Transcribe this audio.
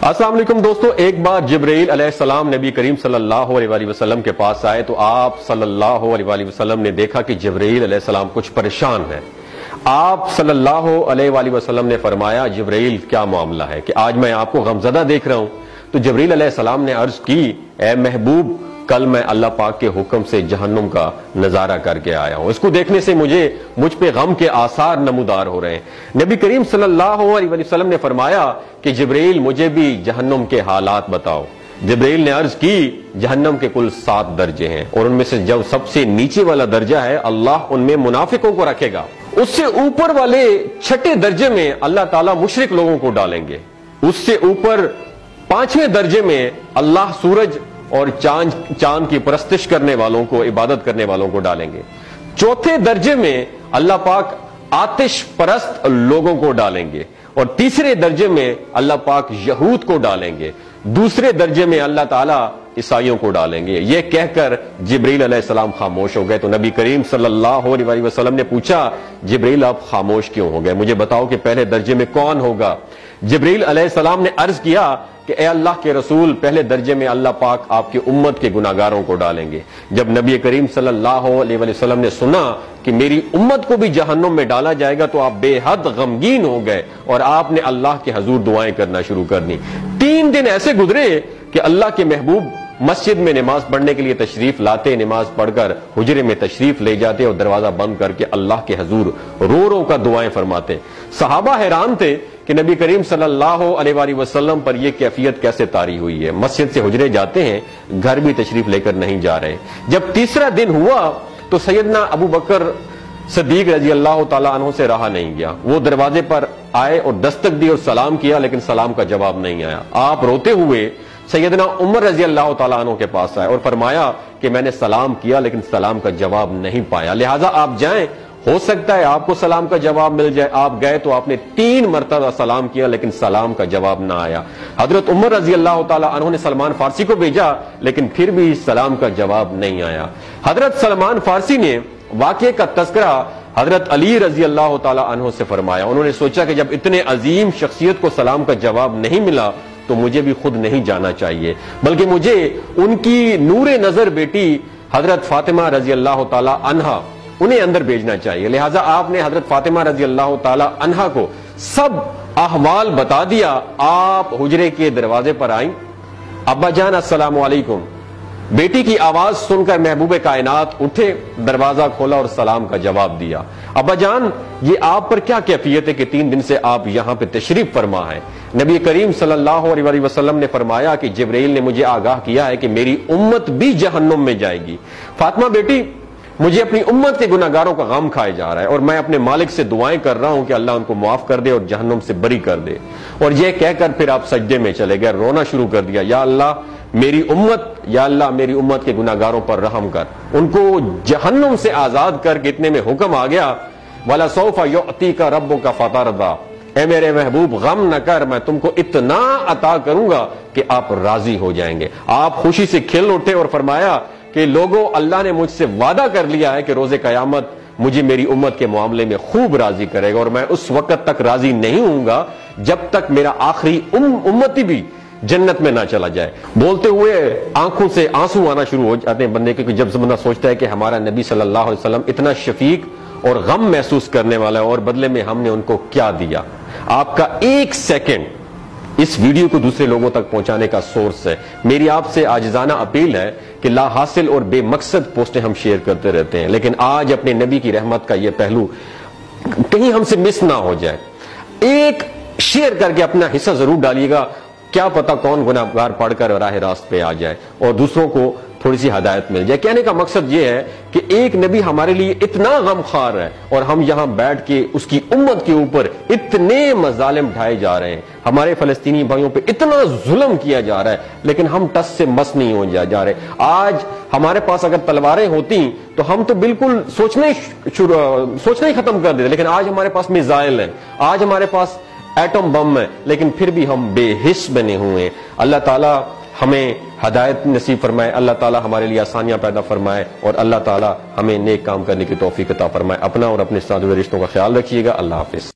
السلام علیکم دوستو، ایک بار جبرائیل علیہ السلام نبی کریم صلی اللہ علیہ وسلم کے پاس آئے تو آپ صلی اللہ علیہ وسلم نے دیکھا کہ جبرائیل علیہ السلام کچھ پریشان ہے۔ آپ صلی اللہ علیہ وسلم نے فرمایا جبرائیل کیا معاملہ ہے کہ آج میں آپ کو غمزدہ دیکھ رہا ہوں؟ تو جبرائیل علیہ السلام نے عرض کی، اے محبوب، کل میں اللہ پاک کے حکم سے جہنم کا نظارہ کر کے آیا ہوں، اس کو دیکھنے سے مجھ پہ غم کے آثار نمودار ہو رہے ہیں۔ نبی کریم صلی اللہ علیہ وسلم نے فرمایا کہ جبرائیل مجھے بھی جہنم کے حالات بتاؤ۔ جبرائیل نے عرض کی، جہنم کے کل 7 درجے ہیں اور ان میں سے جو سب سے نیچے والا درجہ ہے اللہ ان میں منافقوں کو رکھے گا، اس سے اوپر والے 6 درجے میں اللہ تعالیٰ مشرک لوگوں کو ڈالیں گے، اس سے اوپر 5ویں درجے میں اللہ سورج اور چاند کی پرستش کرنے والوں کو، عبادت کرنے والوں کو ڈالیں گے، 4تھے درجے میں اللہ پاک آتش پرست لوگوں کو ڈالیں گے، اور 3رے درجے میں اللہ پاک یہود کو ڈالیں گے، 2 درجے میں اللہ تعالیٰ عیسائیوں کو ڈالیں گے۔ یہ کہہ کر جبرائیل علیہ السلام خاموش ہو گئے تو نبی کریم صلی اللہ علیہ وسلم نے پوچھا، جبرائیل آپ خاموش کیوں ہو گئے؟ مجھے بتاؤ کہ پہلے درجے میں کون ہوگا؟ جبرائیل علیہ السلام نے عرض کیا کہ اے اللہ کے رسول، پہلے درجے میں اللہ پاک آپ کی امت کے گناہگاروں کو ڈالیں گے۔ جب نبی کریم صلی اللہ علیہ وسلم نے سنا کہ میری امت کو بھی جہنم میں ڈالا جائے گا تو آپ بے حد غمگین ہو گئے اور آپ نے اللہ کے حضور دعائیں کرنا شروع کر دی۔ 3 دن ایسے گزرے کہ اللہ کے محبوب مسجد میں نماز پڑھنے کے لیے تشریف لاتے، نماز پڑھ کر حجرے میں تشریف لے جاتے اور دروازہ بند کر کے اللہ کے حضور رو رو کر دعائیں فرماتے۔ صحابہ حیران تھے کہ نبی کریم صلی اللہ علیہ وسلم پر یہ کیفیت کیسے طاری ہوئی ہے، مسجد سے حجرے جاتے ہیں، گھر بھی تشریف لے کر نہیں جا رہے۔ جب 3را دن ہوا تو سیدنا ابو بکر صدیق رضی اللہ تعالیٰ عنہ سے رہا نہیں گیا، وہ دروازے پر آئے اور دستک دی اور سلام کیا، لیکن سلام کا جواب نہیں آیا۔ آپ روتے ہوئے سیدنا عمر رضی اللہ تعالیٰ عنہ کے پاس آئے اور فرمایا کہ میں نے سلام کیا لیکن سلام کا جواب نہیں پایا، لہٰذا آپ جائیں، ہو سکتا ہے آپ کو سلام کا جواب مل جائے۔ آپ گئے تو آپ نے 3 مرتبہ سلام کیا لیکن سلام کا جواب نہ آیا۔ حضرت عمر رضی اللہ تعالیٰ عنہ نے سلمان فارسی کو بھیجا لیکن پھر بھی سلام کا جواب نہیں آیا۔ حضرت سلمان فارسی نے واقعے کا تذکرہ حضرت علی رضی اللہ تعالیٰ عنہ سے فرمایا۔ انہوں نے سوچا کہ جب اتنے عظیم شخصیت کو سلام کا جواب نہیں ملا تو مجھے بھی خود نہیں جانا چاہیے، بلکہ مجھے ان کی نور نظر بیٹی حضرت فاطمہ رضی اللہ تعالیٰ عنہا انہیں اندر بھیجنا چاہیے۔ لہٰذا آپ نے حضرت فاطمہ رضی اللہ تعالیٰ عنہا کو سب احوال بتا دیا۔ آپ حجرے کے دروازے پر آئیں، ابا جان السلام علیکم۔ بیٹی کی آواز سن کر محبوب کائنات اٹھے، دروازہ کھولا اور سلام کا جواب دیا۔ ابا جان، یہ آپ پر کیا کیفیت ہے کہ 3 دن سے آپ یہاں پہ تشریف فرما ہے؟ نبی کریم صلی اللہ علیہ وسلم نے فرمایا کہ جبرائیل نے مجھے آگاہ کیا ہے کہ میری امت بھی جہنم میں جائے گی۔ فاطمہ بیٹی، مجھے اپنی امت کے گناہگاروں کا غم کھائے جا رہا ہے اور میں اپنے مالک سے دعائیں کر رہا ہوں کہ اللہ ان کو معاف کر دے اور جہنم سے بری کر دے۔ اور یہ کہہ کر پھر آپ سجدے میں چلے گئے، رونا شروع کر دیا، یا اللہ میری امت کے گناہگاروں پر رحم کر، ان کو جہنم سے آزاد کر کے اتنے میں حکم آ گیا، وَلَسَوْفَ يُعْطِيكَ رَبُّكَ فَتَرْضَىٰ، اے میرے محبوب غم نہ کر، میں تم کو اتنا عطا کروں گا کہ آپ راضی ہو جائیں گے۔ آپ خوشی سے کھل اٹھے اور فرمایا کہ لوگوں، اللہ نے مجھ سے وعدہ کر لیا ہے کہ روز قیامت مجھے میری امت کے معاملے میں خوب راضی کرے گا، اور میں اس وقت تک راضی نہیں ہوں گا جب تک میرا آخری امتی بھی جنت میں نہ چلا جائے۔ بولتے ہوئے آنکھوں سے آنسو آنا شروع ہو جاتے ہیں بندے کے، جب بندہ سوچتا ہے کہ ہمارا نبی صلی اللہ علیہ وسلم اتنا شفیق اور غم محسوس کرنے والا ہے اور بدلے میں ہم نے ان کو کیا دیا۔ آپ کا 1 سیکنڈ اس ویڈیو کو دوسرے لوگوں تک پہنچانے کا سورس ہے۔ میری آپ سے عاجزانہ اپیل ہے کہ لا حاصل اور بے مقصد پوسٹیں ہم شیئر کرتے رہتے ہیں، لیکن آج اپنے نبی کی رحمت کا یہ پہلو کہیں ہم سے مس نہ ہو جائے۔ ایک شیئر کر کے اپنا حصہ ضرور ڈالیے گا، کیا پتا کون گناہگار پڑھ کر راہ راست پہ آ جائے اور دوسروں کو تھوڑی سی ہدایت مل جائے۔ کہنے کا مقصد یہ ہے کہ ایک نبی ہمارے لیے اتنا غم خوار ہے اور ہم یہاں بیٹھ کے اس کی امت کے اوپر اتنے مظالم ڈھائے جا رہے ہیں، ہمارے فلسطینی بھائیوں پہ اتنا ظلم کیا جا رہا ہے، لیکن ہم ٹس سے مس نہیں ہو جا رہے۔ آج ہمارے پاس اگر تلواریں ہوتی تو ہم تو بالکل سوچنا ہی ختم کر دیتے، لیکن آج ہمارے پاس میزائل ہیں، آج ہمارے پاس ایٹم بم ہے، لیکن پھر بھی ہم بے حس بنے ہوئے ہیں۔ اللہ تعالیٰ ہمیں ہدایت نصیب فرمائے، اللہ تعالیٰ ہمارے لیے آسانیاں پیدا فرمائے اور اللہ تعالیٰ ہمیں نیک کام کرنے کی توفیق عطا فرمائے۔ اپنا اور اپنے ساتھ رشتوں کا خیال رکھیے گا۔ اللہ حافظ۔